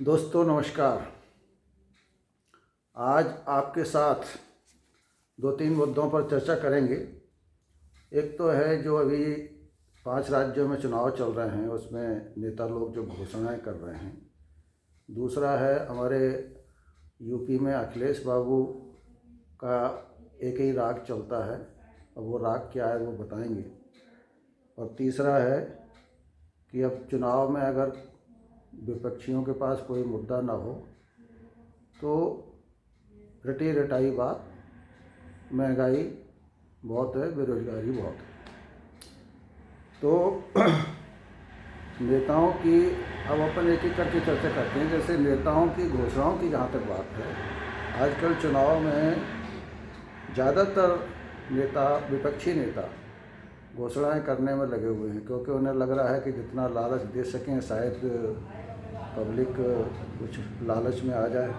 दोस्तों नमस्कार। आज आपके साथ दो तीन मुद्दों पर चर्चा करेंगे। एक तो है जो अभी 5 राज्यों में चुनाव चल रहे हैं, उसमें नेता लोग जो घोषणाएं कर रहे हैं। दूसरा है हमारे यूपी में अखिलेश बाबू का एक ही राग चलता है, अब वो राग क्या है वो बताएंगे। और तीसरा है कि अब चुनाव में अगर विपक्षियों के पास कोई मुद्दा ना हो तो रटी रटाई बात, महंगाई बहुत है, बेरोजगारी बहुत है। तो नेताओं की अब अपन एक एक करके चर्चा करते हैं। जैसे नेताओं की घोषणाओं की जहाँ तक बात है, आजकल चुनाव में ज़्यादातर नेता, विपक्षी नेता घोषणाएं करने में लगे हुए हैं, क्योंकि उन्हें लग रहा है कि जितना लालच दे सकें शायद पब्लिक कुछ लालच में आ जाए।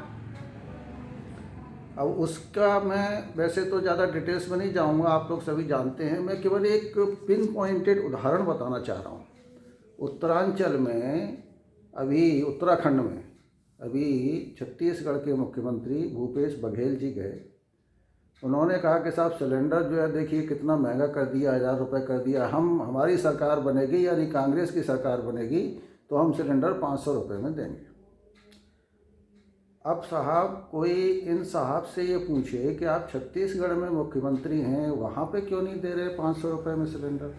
अब उसका मैं वैसे तो ज़्यादा डिटेल्स में नहीं जाऊंगा, आप लोग सभी जानते हैं। मैं केवल एक पिन पॉइंटेड उदाहरण बताना चाह रहा हूँ। उत्तरांचल में अभी, उत्तराखंड में अभी छत्तीसगढ़ के मुख्यमंत्री भूपेश बघेल जी गए। उन्होंने कहा कि साहब सिलेंडर जो है देखिए कितना महंगा कर दिया, 1000 रुपये कर दिया। हमारी सरकार बनेगी, यानी कांग्रेस की सरकार बनेगी, तो हम सिलेंडर 500 रुपये में देंगे। अब साहब कोई इन साहब से ये पूछे कि आप छत्तीसगढ़ में मुख्यमंत्री हैं, वहाँ पे क्यों नहीं दे रहे 500 रुपये में सिलेंडर।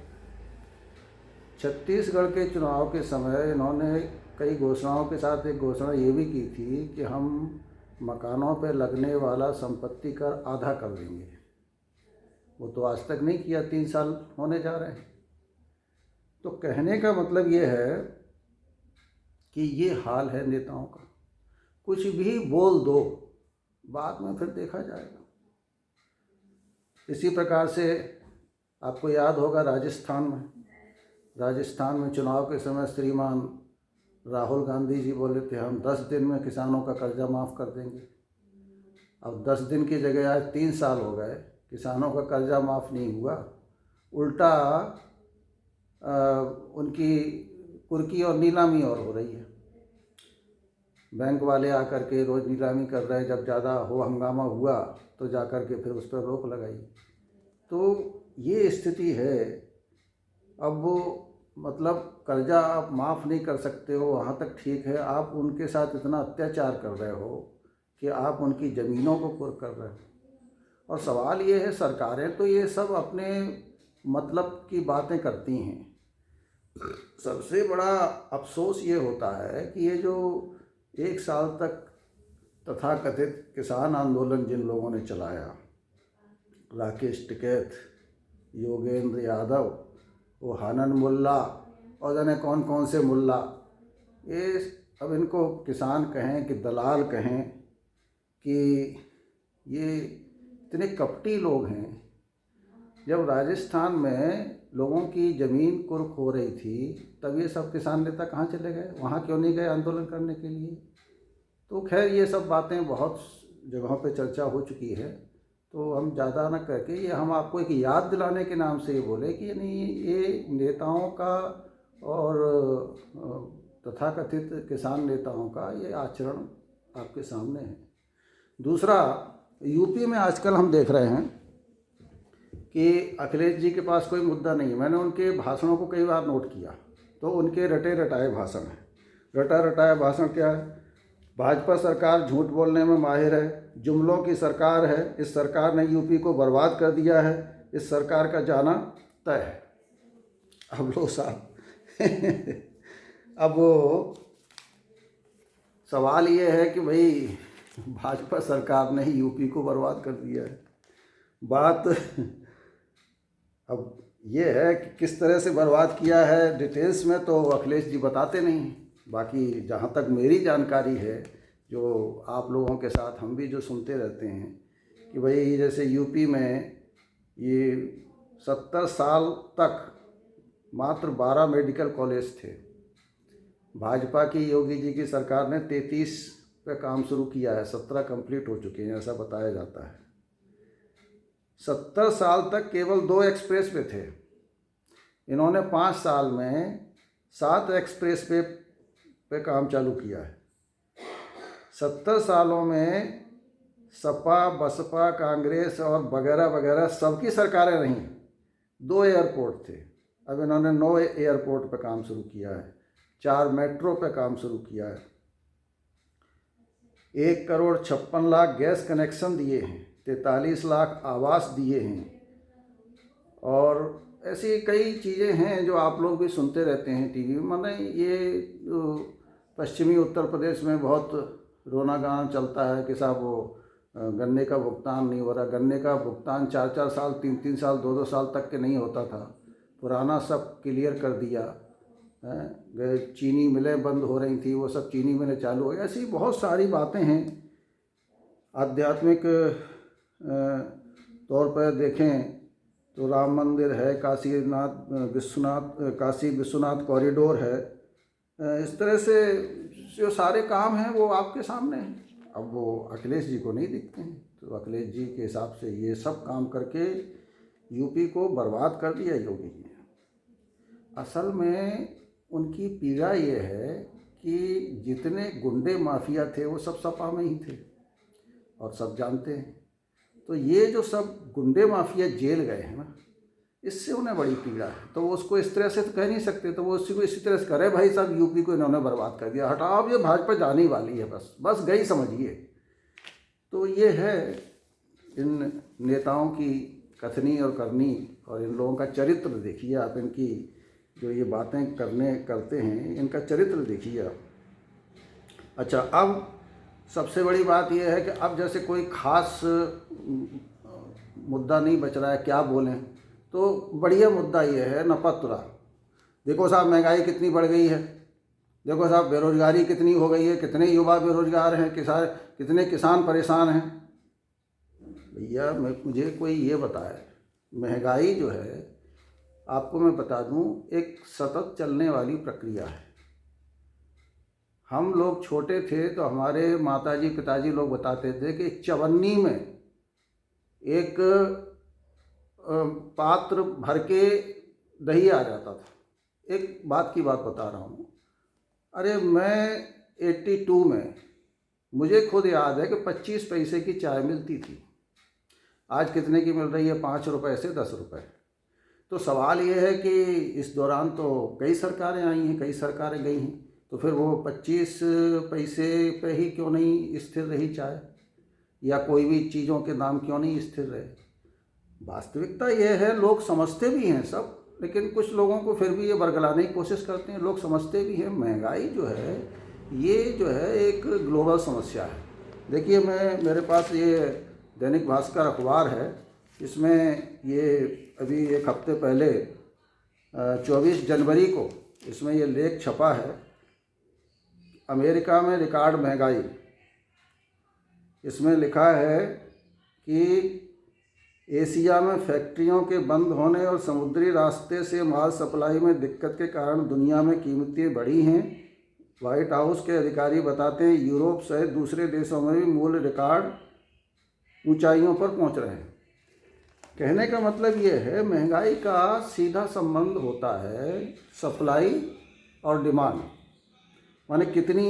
छत्तीसगढ़ के चुनाव के समय इन्होंने कई घोषणाओं के साथ एक घोषणा ये भी की थी कि हम मकानों पे लगने वाला संपत्ति कर आधा कर देंगे। वो तो आज तक नहीं किया, 3 साल होने जा रहे हैं। तो कहने का मतलब ये है कि ये हाल है नेताओं का। कुछ भी बोल दो, बाद में फिर देखा जाएगा। इसी प्रकार से आपको याद होगा राजस्थान में चुनाव के समय श्रीमान राहुल गांधी जी बोले थे हम 10 दिन में किसानों का कर्जा माफ़ कर देंगे। अब 10 दिन की जगह आज 3 साल हो गए, किसानों का कर्जा माफ़ नहीं हुआ, उल्टा उनकी कुर्की और नीलामी और हो रही है। बैंक वाले आकर के रोज़ नीलामी कर रहे हैं, जब ज़्यादा हो हंगामा हुआ तो जाकर के फिर उस पर रोक लगाई। तो ये स्थिति है। अब वो मतलब कर्जा आप माफ़ नहीं कर सकते हो, वहाँ तक ठीक है। आप उनके साथ इतना अत्याचार कर रहे हो कि आप उनकी ज़मीनों को कुर्क कर रहे हो। और सवाल ये है, सरकारें तो ये सब अपने मतलब की बातें करती हैं। सबसे बड़ा अफसोस ये होता है कि ये जो 1 साल तक तथाकथित किसान आंदोलन जिन लोगों ने चलाया, राकेश टिकैत, योगेंद्र यादव, वो हानन मुल्ला और जाने कौन कौन से मुल्ला, ये अब इनको किसान कहें कि दलाल कहें कि ये इतने कपटी लोग हैं। जब राजस्थान में लोगों की ज़मीन कुर्क हो रही थी, तब ये सब किसान नेता कहाँ चले गए? वहाँ क्यों नहीं गए आंदोलन करने के लिए? तो खैर ये सब बातें बहुत जगहों पे चर्चा हो चुकी है, तो हम ज़्यादा न करके ये हम आपको एक याद दिलाने के नाम से ये बोले कि नहीं, ये नेताओं का और तथाकथित किसान नेताओं का ये आचरण आपके सामने है। दूसरा, यूपी में आजकल हम देख रहे हैं कि अखिलेश जी के पास कोई मुद्दा नहीं है। मैंने उनके भाषणों को कई बार नोट किया, तो उनके रटे रटाए भाषण हैं। रटा रटाया भाषण क्या है? भाजपा सरकार झूठ बोलने में माहिर है, जुमलों की सरकार है, इस सरकार ने यूपी को बर्बाद कर दिया है, इस सरकार का जाना तय है। अब लो साहब अब वो सवाल ये है कि भाई भाजपा सरकार ने ही यूपी को बर्बाद कर दिया है। बात अब ये है कि किस तरह से बर्बाद किया है, डिटेल्स में तो अखिलेश जी बताते नहीं। बाकी जहाँ तक मेरी जानकारी है, जो आप लोगों के साथ हम भी जो सुनते रहते हैं कि भाई जैसे यूपी में ये 70 साल तक मात्र 12 मेडिकल कॉलेज थे। भाजपा की योगी जी की सरकार ने 33 पे काम शुरू किया है, 17 कंप्लीट हो चुके हैं, ऐसा बताया जाता है। 70 साल तक केवल 2 एक्सप्रेस वे थे। इन्होंने 5 साल में 7 एक्सप्रेस वे पे काम चालू किया है। 70 सालों में सपा, बसपा, कांग्रेस और वगैरह वगैरह सबकी सरकारें रहीं, 2 एयरपोर्ट थे। अब इन्होंने 9 एयरपोर्ट पे काम शुरू किया है, 4 मेट्रो पे काम शुरू किया है, 1,56,00,000 गैस कनेक्शन दिए हैं, 43 लाख आवास दिए हैं, और ऐसी कई चीज़ें हैं जो आप लोग भी सुनते रहते हैं टीवी में। माने ये पश्चिमी उत्तर प्रदेश में बहुत रोना गाना चलता है कि साहब वो गन्ने का भुगतान नहीं हो रहा। गन्ने का भुगतान 4-4 साल, 3-3 साल, 2-2 साल तक के नहीं होता था, पुराना सब क्लियर कर दिया है। चीनी मिलें बंद हो रही थी, वो सब चीनी मिलें चालू हो गई। ऐसी बहुत सारी बातें हैं। आध्यात्मिक तौर पर देखें तो राम मंदिर है, काशी विश्वनाथ कॉरिडोर है। इस तरह से जो सारे काम हैं वो आपके सामने हैं। अब वो अखिलेश जी को नहीं दिखते हैं, तो अखिलेश जी के हिसाब से ये सब काम करके यूपी को बर्बाद कर दिया योगी जी ने। असल में उनकी पीड़ा ये है कि जितने गुंडे माफिया थे वो सब सपा में ही थे और सब जानते हैं। तो ये जो सब गुंडे माफिया जेल गए हैं ना, इससे उन्हें बड़ी पीड़ा है। तो वो उसको इस तरह से तो कह नहीं सकते, तो वो उसी को इसी तरह से करे, भाई साहब यूपी को इन्होंने बर्बाद कर दिया, हटाओ, अब ये भाजपा जाने ही वाली है, बस गई समझिए। तो ये है इन नेताओं की कथनी और करनी, और इन लोगों का चरित्र देखिए आप, इनकी जो ये बातें करते हैं, इनका चरित्र देखिए आप। अच्छा, अब सबसे बड़ी बात यह है कि अब जैसे कोई ख़ास मुद्दा नहीं बच रहा है, क्या बोलें, तो बढ़िया मुद्दा ये है नपतुरा। देखो साहब महंगाई कितनी बढ़ गई है, देखो साहब बेरोजगारी कितनी हो गई है, कितने युवा बेरोजगार हैं, कितने किसान परेशान हैं। भैया मुझे कोई ये बताए, महंगाई जो है आपको मैं बता दूं एक सतत चलने वाली प्रक्रिया है। हम लोग छोटे थे तो हमारे माताजी पिताजी लोग बताते थे कि चवन्नी में एक पात्र भर के दही आ जाता था। एक बात की बात बता रहा हूँ, अरे मैं 82 में मुझे खुद याद है कि 25 पैसे की चाय मिलती थी। आज कितने की मिल रही है? 5 रुपये से 10 रुपये। तो सवाल ये है कि इस दौरान तो कई सरकारें आई हैं, कई सरकारें गई हैं, तो फिर वो 25 पैसे पे ही क्यों नहीं स्थिर रही चाय, या कोई भी चीज़ों के दाम क्यों नहीं स्थिर रहे? वास्तविकता ये है, लोग समझते भी हैं सब, लेकिन कुछ लोगों को फिर भी ये बरगलाने की कोशिश करते हैं। लोग समझते भी हैं महंगाई जो है ये जो है एक ग्लोबल समस्या है। देखिए मेरे पास ये दैनिक भास्कर अखबार है, इसमें ये अभी एक हफ्ते पहले 24 जनवरी को इसमें ये लेख छपा है, अमेरिका में रिकॉर्ड महंगाई। इसमें लिखा है कि एशिया में फैक्ट्रियों के बंद होने और समुद्री रास्ते से माल सप्लाई में दिक्कत के कारण दुनिया में कीमतें बढ़ी हैं। व्हाइट हाउस के अधिकारी बताते हैं यूरोप सहित दूसरे देशों में भी मूल्य रिकॉर्ड ऊंचाइयों पर पहुंच रहे हैं। कहने का मतलब ये है महंगाई का सीधा संबंध होता है सप्लाई और डिमांड, माने कितनी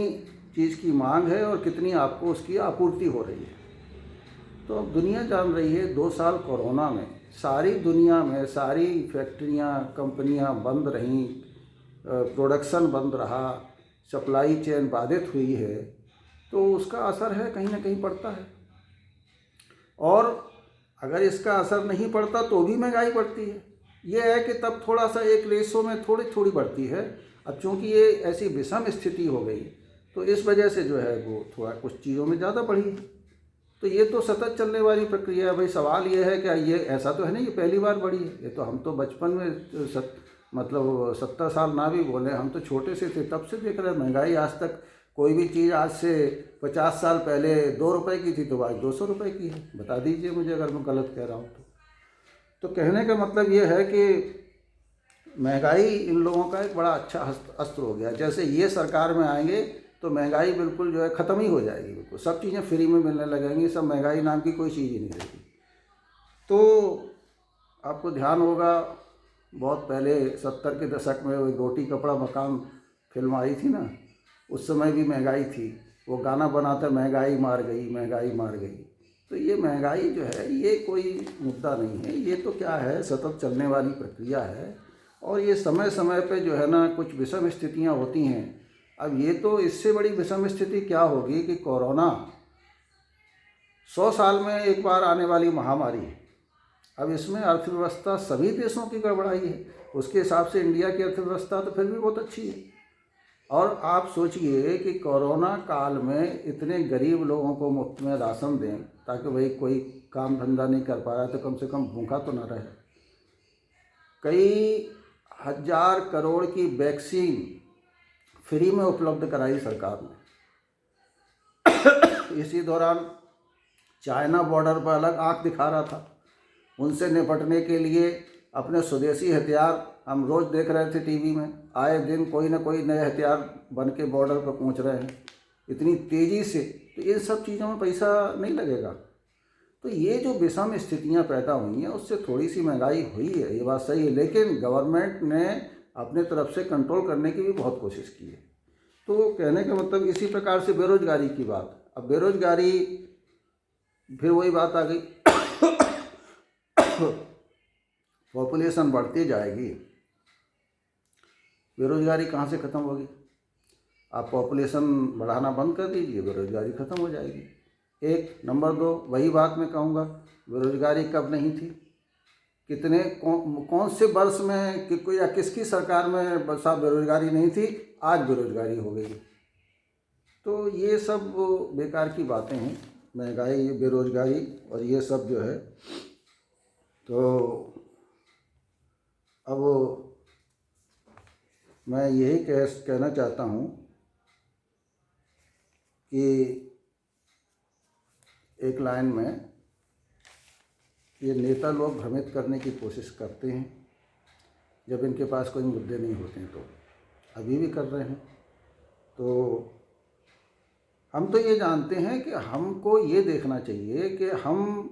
चीज़ की मांग है और कितनी आपको उसकी आपूर्ति हो रही है। तो अब दुनिया जान रही है 2 साल कोरोना में सारी दुनिया में सारी फैक्ट्रियां कंपनियां बंद रहीं, प्रोडक्शन बंद रहा, सप्लाई चेन बाधित हुई है, तो उसका असर है कहीं ना कहीं पड़ता है। और अगर इसका असर नहीं पड़ता तो भी महंगाई बढ़ती है। ये है कि तब थोड़ा सा एक रेशो में थोड़ी बढ़ती है। अब चूँकि ये ऐसी विषम स्थिति हो गई तो इस वजह से जो है वो थोड़ा कुछ चीज़ों में ज़्यादा बढ़ी है। तो ये तो सतत चलने वाली प्रक्रिया है। भाई सवाल ये है कि ये ऐसा तो है नहीं ये पहली बार बढ़ी है। ये तो हम तो बचपन में मतलब 70 साल ना भी बोले, हम तो छोटे से थे तब से देख रहे हैं महंगाई। आज तक कोई भी चीज़ आज से 50 साल पहले 2 रुपए की थी तो आज 200 रुपए की है। बता दीजिए मुझे अगर मैं गलत कह रहा हूँ तो कहने का मतलब ये है कि महंगाई इन लोगों का एक बड़ा अच्छा अस्त्र हो गया। जैसे ये सरकार में आएंगे तो महंगाई बिल्कुल जो है ख़त्म ही हो जाएगी, बिल्कुल सब चीज़ें फ्री में मिलने लगेंगी, सब महंगाई नाम की कोई चीज़ ही नहीं रहेगी। तो आपको ध्यान होगा बहुत पहले 70 के दशक में वो रोटी कपड़ा मकान फिल्म आई थी ना, उस समय भी महंगाई थी। वो गाना बनाते महंगाई मार गई, महंगाई मार गई। तो ये महंगाई जो है ये कोई मुद्दा नहीं है, ये तो क्या है, सतत चलने वाली प्रक्रिया है। और ये समय समय पे जो है ना कुछ विषम स्थितियाँ होती हैं। अब ये तो इससे बड़ी विषम स्थिति क्या होगी कि कोरोना 100 साल में एक बार आने वाली महामारी है। अब इसमें अर्थव्यवस्था सभी देशों की गड़बड़ाई है। उसके हिसाब से इंडिया की अर्थव्यवस्था तो फिर भी बहुत अच्छी है। और आप सोचिए कि कोरोना काल में इतने गरीब लोगों को मुफ्त में राशन दें, ताकि भाई कोई काम धंधा नहीं कर पा रहा है तो कम से कम भूखा तो ना रहे। कई हजार करोड़ की वैक्सीन फ्री में उपलब्ध कराई सरकार ने। इसी दौरान चाइना बॉर्डर पर अलग आंख दिखा रहा था। उनसे निपटने के लिए अपने स्वदेशी हथियार हम रोज़ देख रहे थे टीवी में, आए दिन कोई ना कोई नए हथियार बन के बॉर्डर पर पहुंच रहे हैं इतनी तेज़ी से। तो इन सब चीज़ों में पैसा नहीं लगेगा। तो ये जो विषम स्थितियां पैदा हुई हैं उससे थोड़ी सी महंगाई हुई है, ये बात सही है, लेकिन गवर्नमेंट ने अपने तरफ से कंट्रोल करने की भी बहुत कोशिश की है। तो कहने का मतलब इसी प्रकार से बेरोजगारी की बात। अब बेरोजगारी फिर वही बात आ गई, पॉपुलेशन बढ़ती जाएगी, बेरोजगारी कहाँ से ख़त्म होगी? आप पॉपुलेशन बढ़ाना बंद कर दीजिए, बेरोजगारी ख़त्म हो जाएगी। एक नंबर 2, वही बात मैं कहूँगा, बेरोजगारी कब नहीं थी? कितने कौन से वर्ष में कि कोई या किसकी सरकार में साहब बेरोजगारी नहीं थी, आज बेरोजगारी हो गई। तो ये सब बेकार की बातें हैं, महंगाई, बेरोजगारी और ये सब जो है। तो अब मैं यही कहना चाहता हूँ कि एक लाइन में ये नेता लोग भ्रमित करने की कोशिश करते हैं जब इनके पास कोई मुद्दे नहीं होते हैं, तो अभी भी कर रहे हैं। तो हम तो ये जानते हैं कि हमको ये देखना चाहिए कि हम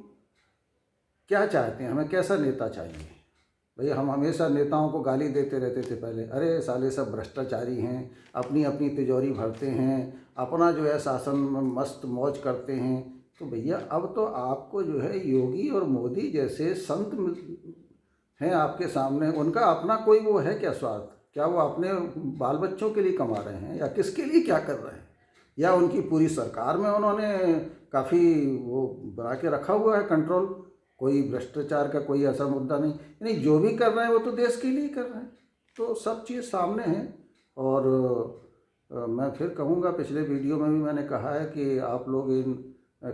क्या चाहते हैं, हमें कैसा नेता चाहिए। भाई हम हमेशा नेताओं को गाली देते रहते थे पहले, अरे साले सब भ्रष्टाचारी हैं, अपनी अपनी तिजोरी भरते हैं, अपना जो है शासन में मस्त मौज करते हैं। तो भैया अब तो आपको जो है योगी और मोदी जैसे संत हैं आपके सामने, उनका अपना कोई वो है क्या स्वार्थ? क्या वो अपने बाल बच्चों के लिए कमा रहे हैं या किसके लिए क्या कर रहे हैं? या उनकी पूरी सरकार में उन्होंने काफ़ी वो बना के रखा हुआ है कंट्रोल, कोई भ्रष्टाचार का कोई ऐसा मुद्दा नहीं, यानी जो भी कर रहे हैं वो तो देश के लिए कर रहे हैं। तो सब चीज़ सामने है। और मैं फिर कहूँगा, पिछले वीडियो में भी मैंने कहा है कि आप लोग इन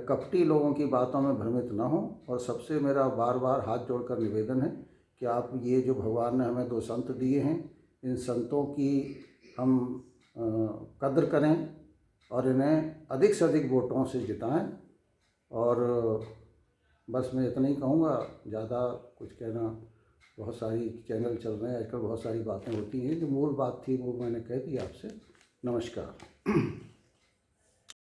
कपटी लोगों की बातों में भ्रमित ना हो। और सबसे मेरा बार बार हाथ जोड़कर निवेदन है कि आप ये जो भगवान ने हमें 2 संत दिए हैं, इन संतों की हम कद्र करें और इन्हें अधिक से अधिक वोटों से जिताएं। और बस मैं इतना ही कहूँगा, ज़्यादा कुछ कहना, बहुत सारी चैनल चल रहे हैं आजकल, बहुत सारी बातें होती हैं, जो मूल बात थी वो मैंने कह दी आपसे। नमस्कार।